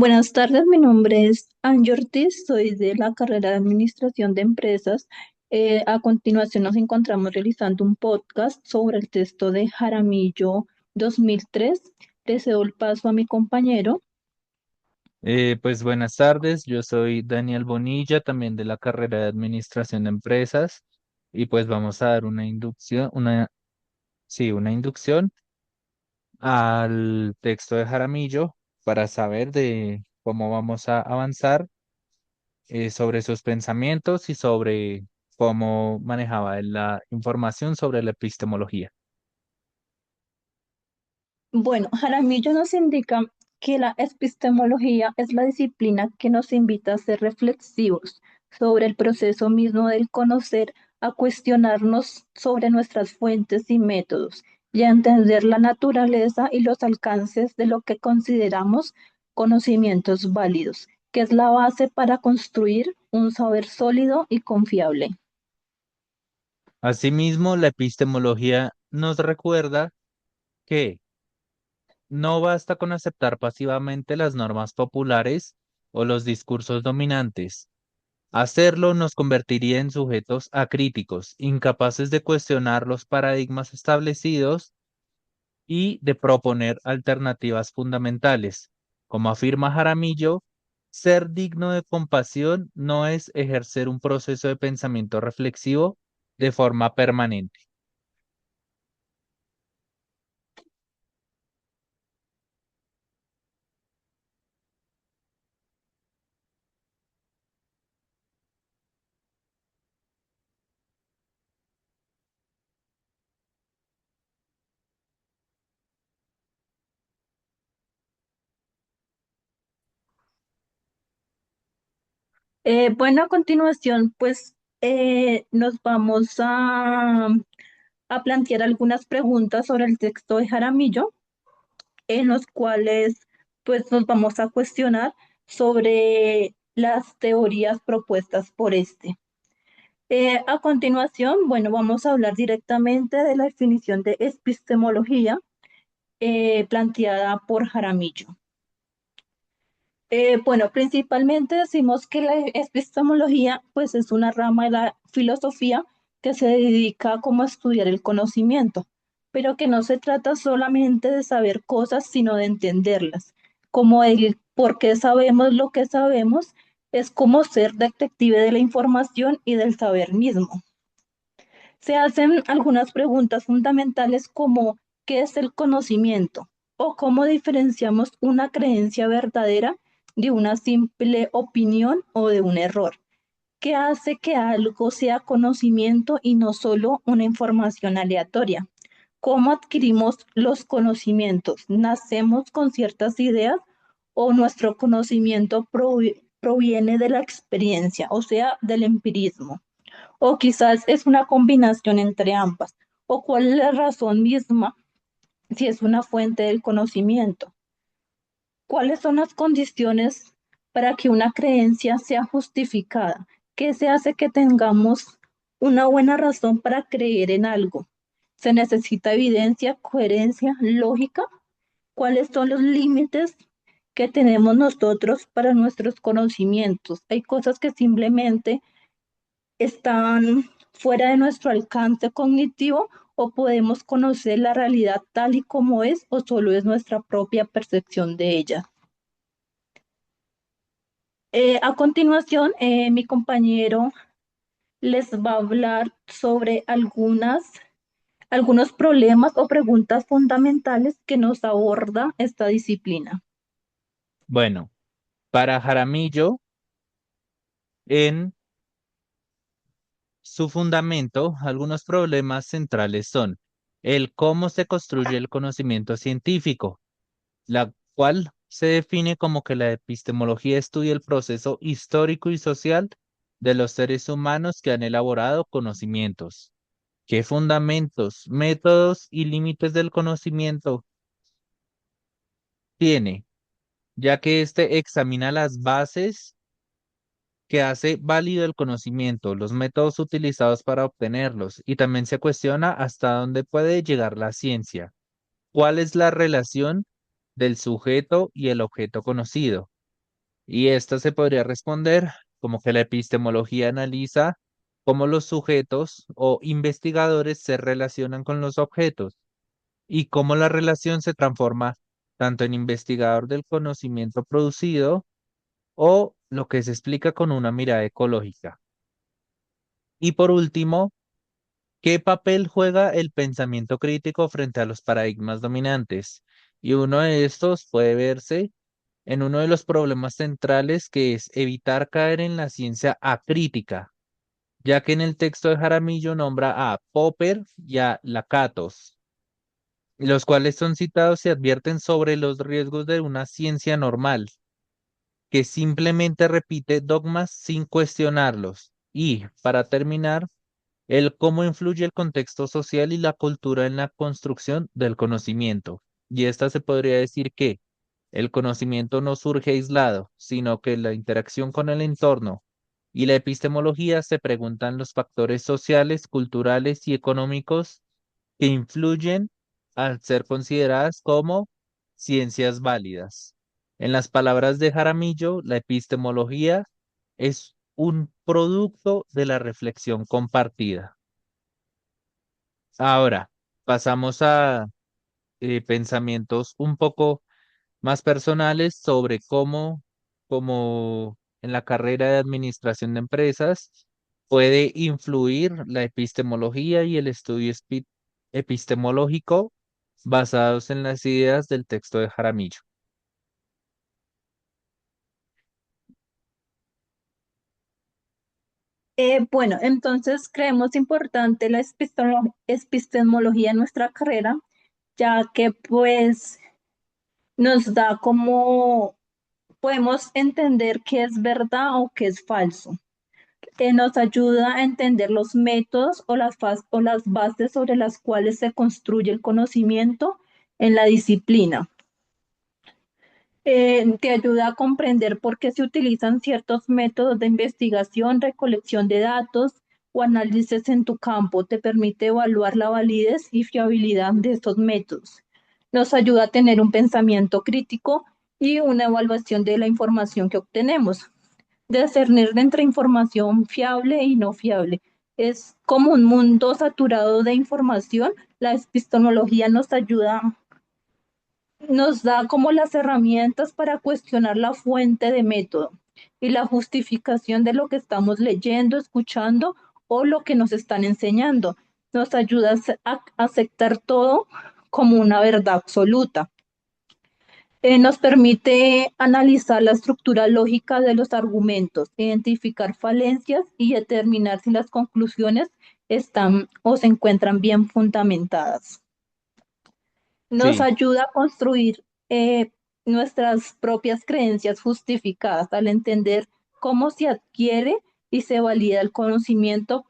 Buenas tardes, mi nombre es Angie Ortiz, soy de la carrera de Administración de Empresas. A continuación nos encontramos realizando un podcast sobre el texto de Jaramillo 2003. Le cedo el paso a mi compañero. Pues buenas tardes, yo soy Daniel Bonilla, también de la carrera de Administración de Empresas, y pues vamos a dar una inducción, una inducción al texto de Jaramillo para saber de cómo vamos a avanzar sobre sus pensamientos y sobre cómo manejaba él la información sobre la epistemología. Bueno, Jaramillo nos indica que la epistemología es la disciplina que nos invita a ser reflexivos sobre el proceso mismo del conocer, a cuestionarnos sobre nuestras fuentes y métodos y a entender la naturaleza y los alcances de lo que consideramos conocimientos válidos, que es la base para construir un saber sólido y confiable. Asimismo, la epistemología nos recuerda que no basta con aceptar pasivamente las normas populares o los discursos dominantes. Hacerlo nos convertiría en sujetos acríticos, incapaces de cuestionar los paradigmas establecidos y de proponer alternativas fundamentales. Como afirma Jaramillo, ser digno de compasión no es ejercer un proceso de pensamiento reflexivo de forma permanente. Bueno, a continuación, pues nos vamos a plantear algunas preguntas sobre el texto de Jaramillo, en los cuales pues nos vamos a cuestionar sobre las teorías propuestas por este. A continuación, bueno, vamos a hablar directamente de la definición de epistemología planteada por Jaramillo. Bueno, principalmente decimos que la epistemología pues es una rama de la filosofía que se dedica como a estudiar el conocimiento, pero que no se trata solamente de saber cosas, sino de entenderlas. Como el por qué sabemos lo que sabemos, es como ser detective de la información y del saber mismo. Se hacen algunas preguntas fundamentales como ¿qué es el conocimiento? O cómo diferenciamos una creencia verdadera de una simple opinión o de un error. ¿Qué hace que algo sea conocimiento y no solo una información aleatoria? ¿Cómo adquirimos los conocimientos? ¿Nacemos con ciertas ideas o nuestro conocimiento proviene de la experiencia, o sea, del empirismo? O quizás es una combinación entre ambas. ¿O cuál es la razón misma si es una fuente del conocimiento? ¿Cuáles son las condiciones para que una creencia sea justificada? ¿Qué se hace que tengamos una buena razón para creer en algo? ¿Se necesita evidencia, coherencia, lógica? ¿Cuáles son los límites que tenemos nosotros para nuestros conocimientos? Hay cosas que simplemente están fuera de nuestro alcance cognitivo o podemos conocer la realidad tal y como es o solo es nuestra propia percepción de ella. A continuación, mi compañero les va a hablar sobre algunos problemas o preguntas fundamentales que nos aborda esta disciplina. Bueno, para Jaramillo, en su fundamento, algunos problemas centrales son el cómo se construye el conocimiento científico, la cual se define como que la epistemología estudia el proceso histórico y social de los seres humanos que han elaborado conocimientos. ¿Qué fundamentos, métodos y límites del conocimiento tiene? Ya que éste examina las bases que hace válido el conocimiento, los métodos utilizados para obtenerlos, y también se cuestiona hasta dónde puede llegar la ciencia. ¿Cuál es la relación del sujeto y el objeto conocido? Y esta se podría responder como que la epistemología analiza cómo los sujetos o investigadores se relacionan con los objetos y cómo la relación se transforma tanto en investigador del conocimiento producido o lo que se explica con una mirada ecológica. Y por último, ¿qué papel juega el pensamiento crítico frente a los paradigmas dominantes? Y uno de estos puede verse en uno de los problemas centrales, que es evitar caer en la ciencia acrítica, ya que en el texto de Jaramillo nombra a Popper y a Lakatos, los cuales son citados y advierten sobre los riesgos de una ciencia normal, que simplemente repite dogmas sin cuestionarlos. Y, para terminar, el cómo influye el contexto social y la cultura en la construcción del conocimiento. Y esta se podría decir que el conocimiento no surge aislado, sino que la interacción con el entorno y la epistemología se preguntan los factores sociales, culturales y económicos que influyen al ser consideradas como ciencias válidas. En las palabras de Jaramillo, la epistemología es un producto de la reflexión compartida. Ahora, pasamos a pensamientos un poco más personales sobre cómo, como en la carrera de administración de empresas, puede influir la epistemología y el estudio epistemológico basados en las ideas del texto de Jaramillo. Bueno, entonces creemos importante la epistemología en nuestra carrera, ya que pues nos da como podemos entender qué es verdad o qué es falso. Nos ayuda a entender los métodos o o las bases sobre las cuales se construye el conocimiento en la disciplina. Te ayuda a comprender por qué se utilizan ciertos métodos de investigación, recolección de datos o análisis en tu campo. Te permite evaluar la validez y fiabilidad de estos métodos. Nos ayuda a tener un pensamiento crítico y una evaluación de la información que obtenemos, de discernir entre información fiable y no fiable. Es como un mundo saturado de información. La epistemología nos da como las herramientas para cuestionar la fuente de método y la justificación de lo que estamos leyendo, escuchando o lo que nos están enseñando. Nos ayuda a aceptar todo como una verdad absoluta. Nos permite analizar la estructura lógica de los argumentos, identificar falencias y determinar si las conclusiones están o se encuentran bien fundamentadas. Nos Sí, ayuda a construir nuestras propias creencias justificadas al entender cómo se adquiere y se valida el conocimiento,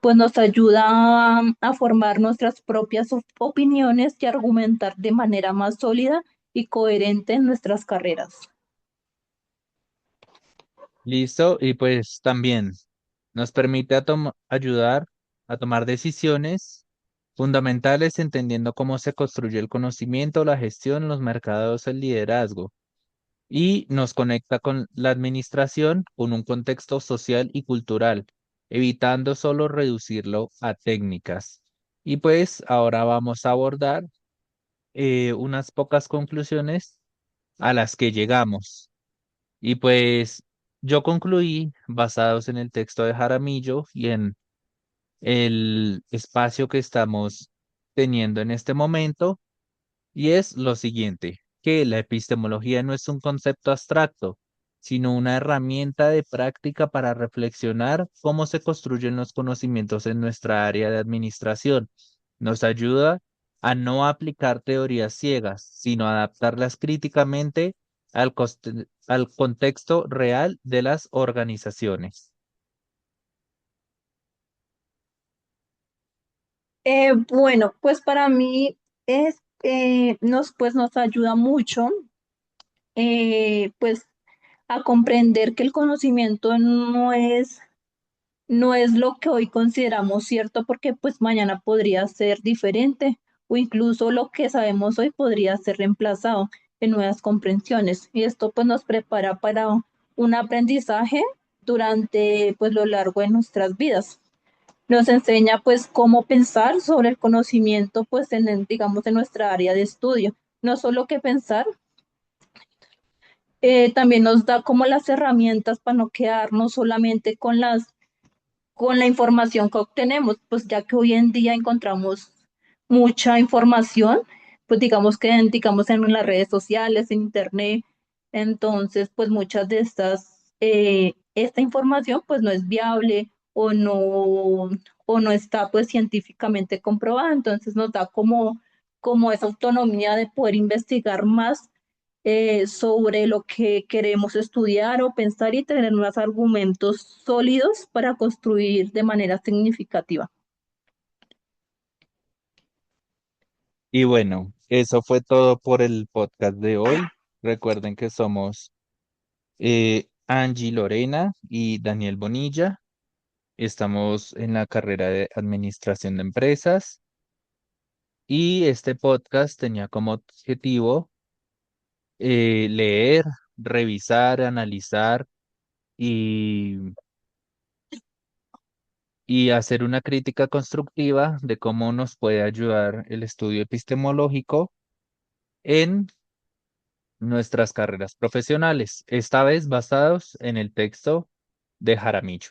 pues nos ayuda a formar nuestras propias opiniones y argumentar de manera más sólida y coherente en nuestras carreras. listo. Y pues también nos permite ayudar a tomar decisiones fundamentales entendiendo cómo se construye el conocimiento, la gestión, los mercados, el liderazgo. Y nos conecta con la administración con un contexto social y cultural, evitando solo reducirlo a técnicas. Y pues ahora vamos a abordar unas pocas conclusiones a las que llegamos. Y pues yo concluí, basados en el texto de Jaramillo y en el espacio que estamos teniendo en este momento, y es lo siguiente, que la epistemología no es un concepto abstracto, sino una herramienta de práctica para reflexionar cómo se construyen los conocimientos en nuestra área de administración. Nos ayuda a no aplicar teorías ciegas, sino a adaptarlas críticamente al contexto real de las organizaciones. Bueno, pues para mí pues nos ayuda mucho pues a comprender que el conocimiento no es lo que hoy consideramos cierto porque pues mañana podría ser diferente o incluso lo que sabemos hoy podría ser reemplazado en nuevas comprensiones y esto pues nos prepara para un aprendizaje durante pues lo largo de nuestras vidas. Nos enseña pues cómo pensar sobre el conocimiento pues digamos en nuestra área de estudio. No solo que pensar, también nos da como las herramientas para no quedarnos solamente con la información que obtenemos, pues ya que hoy en día encontramos mucha información, pues digamos en las redes sociales, en internet, entonces pues muchas de esta información pues no es viable o no está pues científicamente comprobada, entonces nos da como esa autonomía de poder investigar más sobre lo que queremos estudiar o pensar y tener unos argumentos sólidos para construir de manera significativa. Y bueno, eso fue todo por el podcast de hoy. Recuerden que somos Angie Lorena y Daniel Bonilla. Estamos en la carrera de Administración de Empresas y este podcast tenía como objetivo leer, revisar, analizar y, y hacer una crítica constructiva de cómo nos puede ayudar el estudio epistemológico en nuestras carreras profesionales, esta vez basados en el texto de Jaramillo.